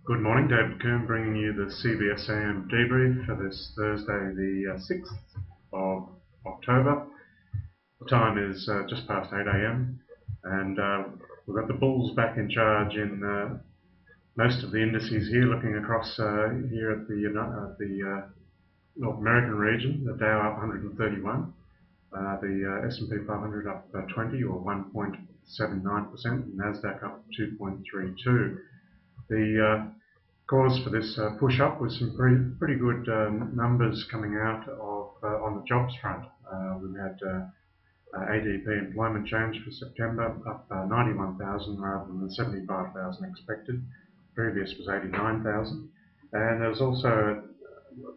Good morning, David Coombe bringing you the CBSAM debrief for this Thursday the 6th of October. The time is just past 8 a.m. and we've got the bulls back in charge in most of the indices here, looking across here at the North American region. The Dow up 131, the S&P 500 up 20 or 1.79%, and Nasdaq up 2.32. The cause for this push-up was some pretty good numbers coming out of on the jobs front. We had ADP employment change for September up 91,000 rather than the 75,000 expected. Previous was 89,000, and there was also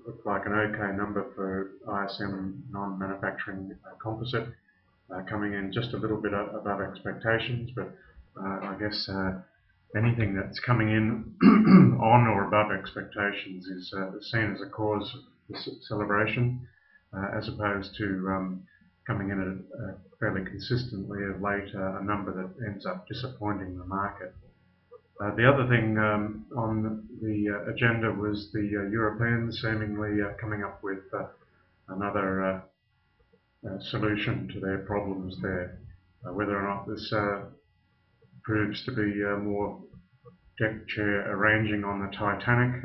looked like an okay number for ISM non-manufacturing composite coming in just a little bit above expectations, but I guess anything that's coming in on or above expectations is seen as a cause for celebration, as opposed to coming in fairly consistently of late, a number that ends up disappointing the market. The other thing on the agenda was the Europeans seemingly coming up with another solution to their problems there. Whether or not this proves to be more deck chair arranging on the Titanic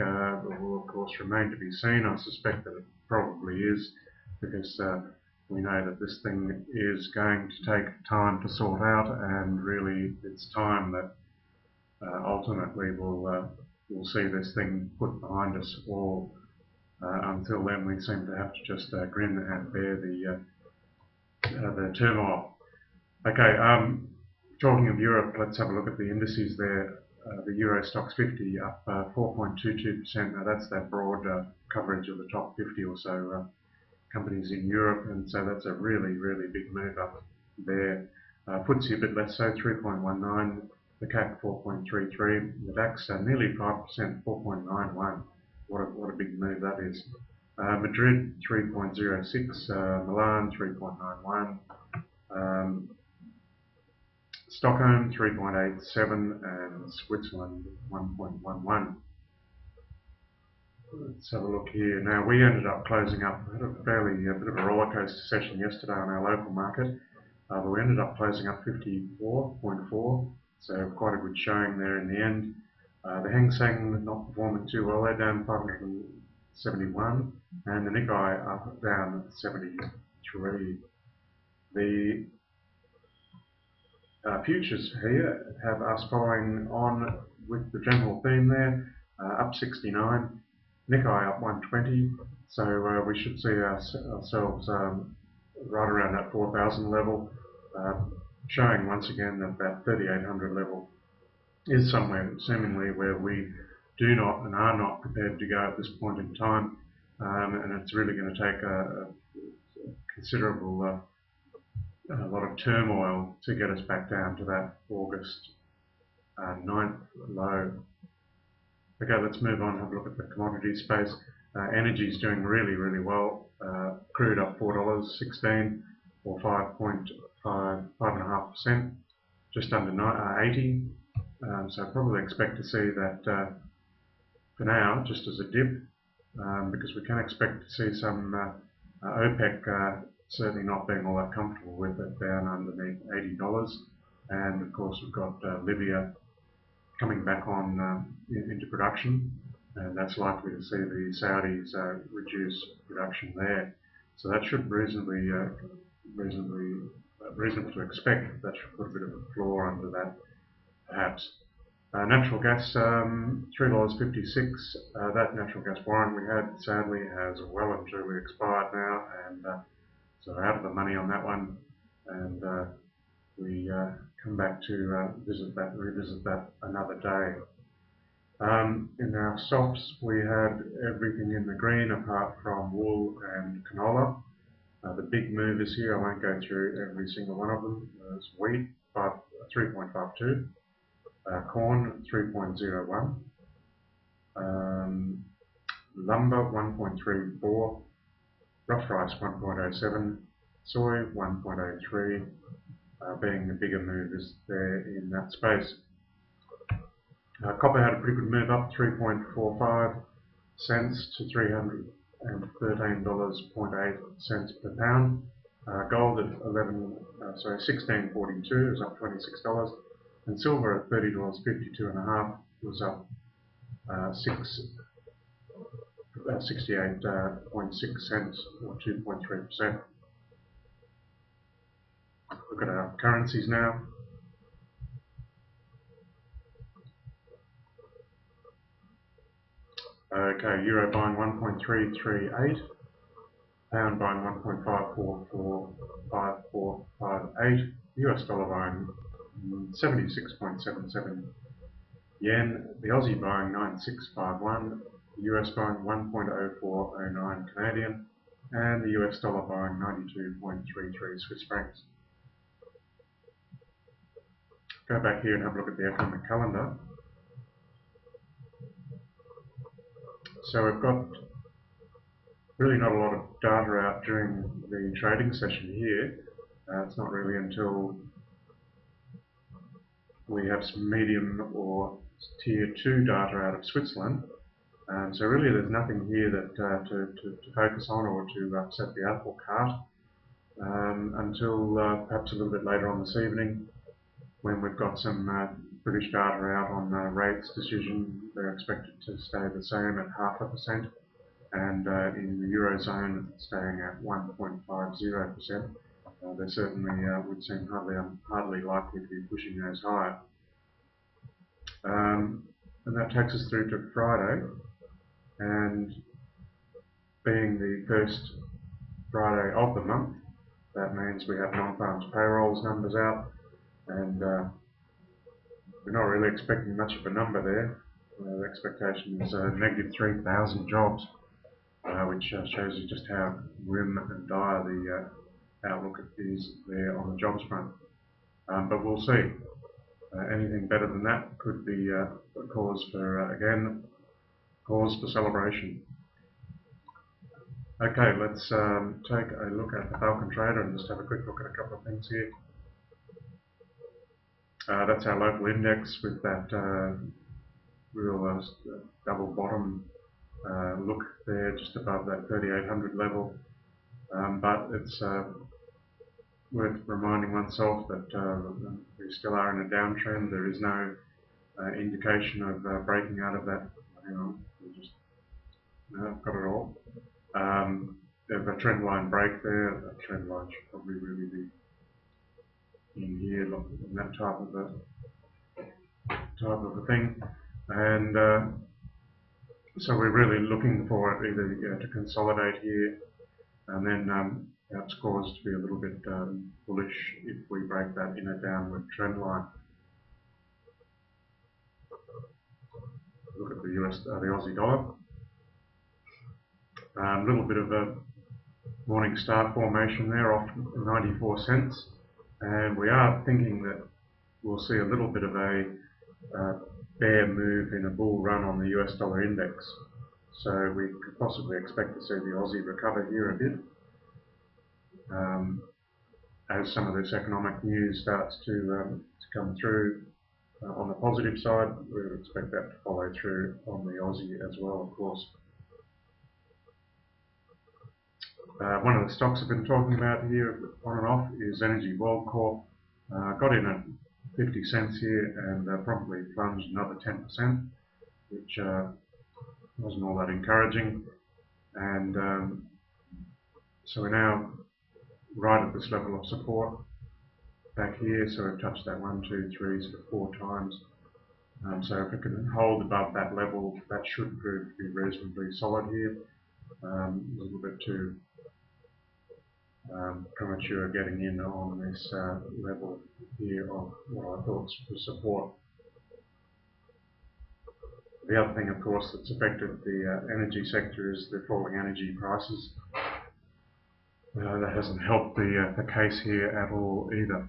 will of course remain to be seen. I suspect that it probably is, because we know that this thing is going to take time to sort out, and really it's time that ultimately we'll see this thing put behind us all. Until then, we seem to have to just grin and bear the turmoil. Okay, talking of Europe, let's have a look at the indices there. The Euro Stoxx 50 up 4.22%. Now that's that broad coverage of the top 50 or so companies in Europe, and so that's a really big move up there. FTSE a bit less so, 3.19. The CAC 4.33. The DAX nearly 5%, 4.91. What a big move that is. Madrid 3.06. Milan 3.91. Stockholm 3.87, and Switzerland 1.11. Let's have a look here. Now we ended up closing up, had a bit of a roller coaster session yesterday on our local market, but we ended up closing up 54.4, so quite a good showing there in the end. The Hang Seng not performing too well, they're down 571, and the Nikkei up down 73. The futures here have us following on with the general theme there, up 69, Nikkei up 120, so we should see ourselves right around that 4,000 level, showing once again that that 3,800 level is somewhere seemingly where we do not and are not prepared to go at this point in time, and it's really going to take a considerable a lot of turmoil to get us back down to that August 9th low. Okay, let's move on and have a look at the commodity space. Energy is doing really well. Crude up $4.16 or 5.5%, just under 80. So probably expect to see that for now, just as a dip, because we can expect to see some OPEC certainly not being all that comfortable with it down underneath $80, and of course we've got Libya coming back on into production, and that's likely to see the Saudis reduce production there. So that should reasonable to expect. That should put a bit of a floor under that, perhaps. Natural gas, $3.56. That natural gas warrant we had sadly has well and truly expired now, and so we're out of the money on that one, and we come back to revisit that another day. In our softs, we had everything in the green apart from wool and canola. The big movers here, I won't go through every single one of them. There's wheat, 3.52. Corn, 3.01. Lumber, 1.34. Rough rice 1.07, soy 1.03, being the bigger movers there in that space. Copper had a pretty good move up, 3.45 cents to $313.08 per pound. Gold at 16.42 was up $26, and silver at $30.52.5 was up 68.6 cents or 2.3%. Look at our currencies now. Okay, euro buying 1.338, pound buying 1.545458, US dollar buying 76.77 yen, the Aussie buying 9651, US buying 1.0409 Canadian, and the US dollar buying 92.33 Swiss francs. Go back here and have a look at the economic calendar. So we've got really not a lot of data out during the trading session here. It's not really until we have some medium or tier 2 data out of Switzerland. So really there's nothing here that to focus on or to upset the apple cart until perhaps a little bit later on this evening, when we've got some British data out on rates decision. They're expected to stay the same at 0.5%, and in the Eurozone it's staying at 1.50%. They certainly would seem hardly likely to be pushing those higher. And that takes us through to Friday, and being the first Friday of the month, that means we have non-farms payrolls numbers out, and we're not really expecting much of a number there. The expectation is negative 3,000 jobs, which shows you just how grim and dire the outlook is there on the jobs front. But we'll see. Anything better than that could be a cause for, again, cause for celebration. Okay, let's take a look at the Falcon Trader and just have a quick look at a couple of things here. That's our local index with that real double bottom look there, just above that 3,800 level. But it's worth reminding oneself that we still are in a downtrend. There is no indication of breaking out of that. Hang on, I've got it all. There's a trend line break there. That trend line should probably really be in here, in that type of a thing, and so we're really looking for it either to consolidate here, and then perhaps cause to be a little bit bullish if we break that in a downward trend line. Look at the the Aussie dollar. A little bit of a morning star formation there, off 94 cents. And we are thinking that we'll see a little bit of a bear move in a bull run on the US dollar index. So we could possibly expect to see the Aussie recover here a bit. As some of this economic news starts to come through on the positive side, we would expect that to follow through on the Aussie as well, of course. One of the stocks I've been talking about here on and off is Energy World Corp. Got in at 50 cents here and promptly plunged another 10%, which wasn't all that encouraging. And so we're now right at this level of support back here. So we've touched that 1, 2, 3, sort of 4 times. So if it can hold above that level, that should prove to be reasonably solid here. A little bit too premature getting in on this level here of what I thought was support. The other thing, of course, that's affected the energy sector is the falling energy prices. That hasn't helped the case here at all either.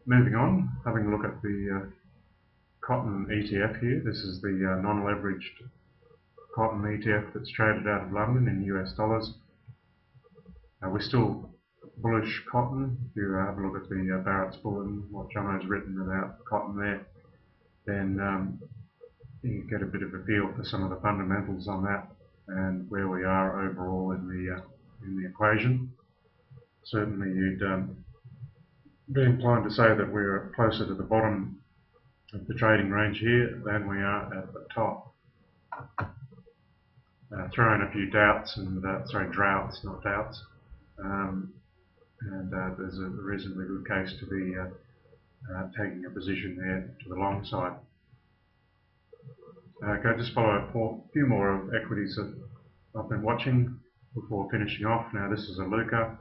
Moving on, having a look at the cotton ETF here. This is the non-leveraged cotton ETF that's traded out of London in US dollars. We're still bullish cotton. If you have a look at the Barrett's Bulletin, what John has written about cotton there, then you get a bit of a feel for some of the fundamentals on that and where we are overall in the equation. Certainly, you'd be inclined to say that we're closer to the bottom of the trading range here than we are at the top. Throw in a few doubts and droughts, not doubts, and there's a reasonably good case to be taking a position there to the long side. Okay, just follow a few more of equities that I've been watching before finishing off. Now this is a Luca.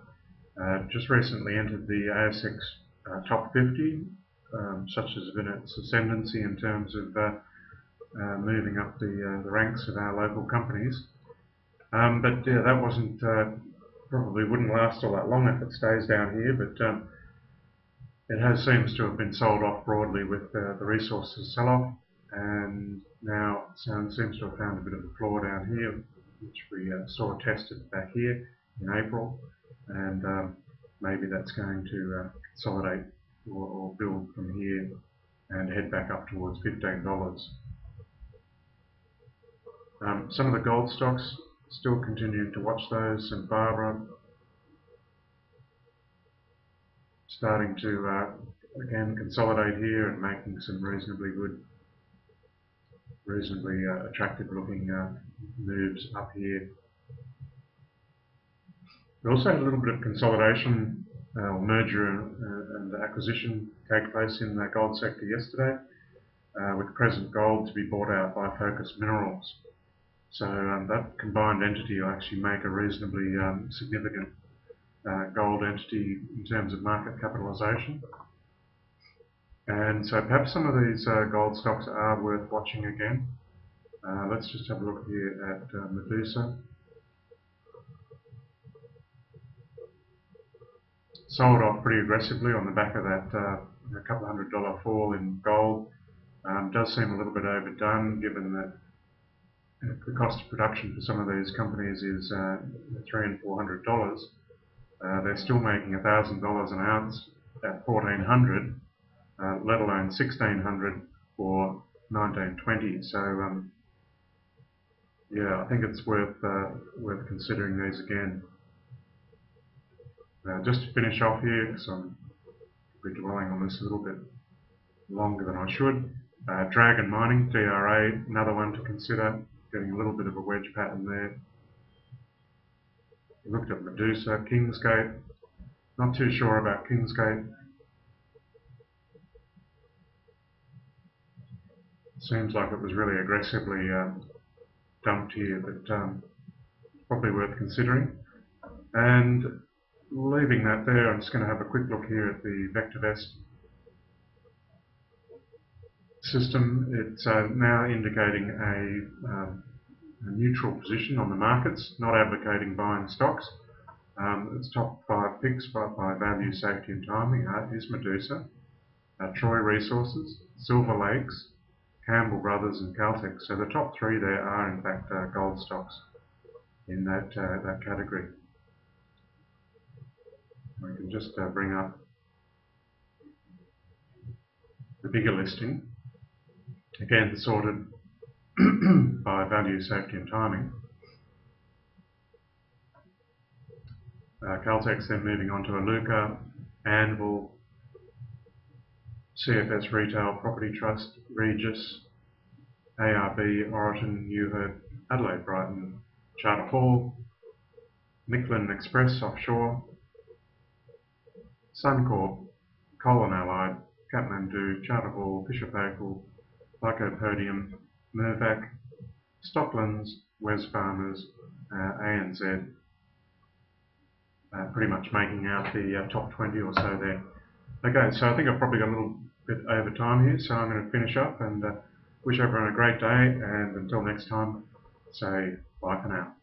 Just recently entered the ASX top 50, such has been its ascendancy in terms of moving up the ranks of our local companies. But yeah, that wasn't probably wouldn't last all that long if it stays down here. But it seems to have been sold off broadly with the resources sell-off, and now seems to have found a bit of a floor down here, which we saw tested back here in April, and maybe that's going to consolidate or build from here and head back up towards $15. Some of the gold stocks, still continuing to watch those. St Barbara starting to again consolidate here and making some reasonably attractive looking moves up here. We also had a little bit of consolidation, merger and acquisition take place in the gold sector yesterday, with Crescent Gold to be bought out by Focus Minerals. So that combined entity will actually make a reasonably significant gold entity in terms of market capitalisation. And so perhaps some of these gold stocks are worth watching again. Let's just have a look here at Medusa. Sold off pretty aggressively on the back of that couple $100 fall in gold. Does seem a little bit overdone, given that the cost of production for some of these companies is $300 and $400. They're still making $1,000 an ounce at $1,400, let alone $1,600 for $1,920. So yeah, I think it's worth considering these again. Just to finish off here, because I'm probably dwelling on this a little bit longer than I should. Dragon Mining, DRA, another one to consider. Getting a little bit of a wedge pattern there. Looked at Medusa, Kingsgate. Not too sure about Kingsgate. Seems like it was really aggressively dumped here, but probably worth considering. And leaving that there, I'm just going to have a quick look here at the VectorVest system. It's now indicating a neutral position on the markets, not advocating buying stocks. Its top 5 picks by value, safety and timing is Medusa, Troy Resources, Silver Lakes, Campbell Brothers and Caltex. So the top 3 there are in fact gold stocks in that category. We can just bring up the bigger listing. Again, sorted by value, safety and timing. Caltex then moving on to Aluka, Anvil, CFS Retail Property Trust, Regis, ARB, Oriton, Newhert, Adelaide Brighton, Charter Hall, Micklin Express Offshore, Suncorp, Coal and Allied, Kathmandu, Charter Hall, Fisher Paykel, Lycopodium, Mirvac, Stocklands, Wesfarmers, ANZ, pretty much making out the top 20 or so there. Okay, so I think I've probably got a little bit over time here, so I'm going to finish up and wish everyone a great day, and until next time, say bye for now.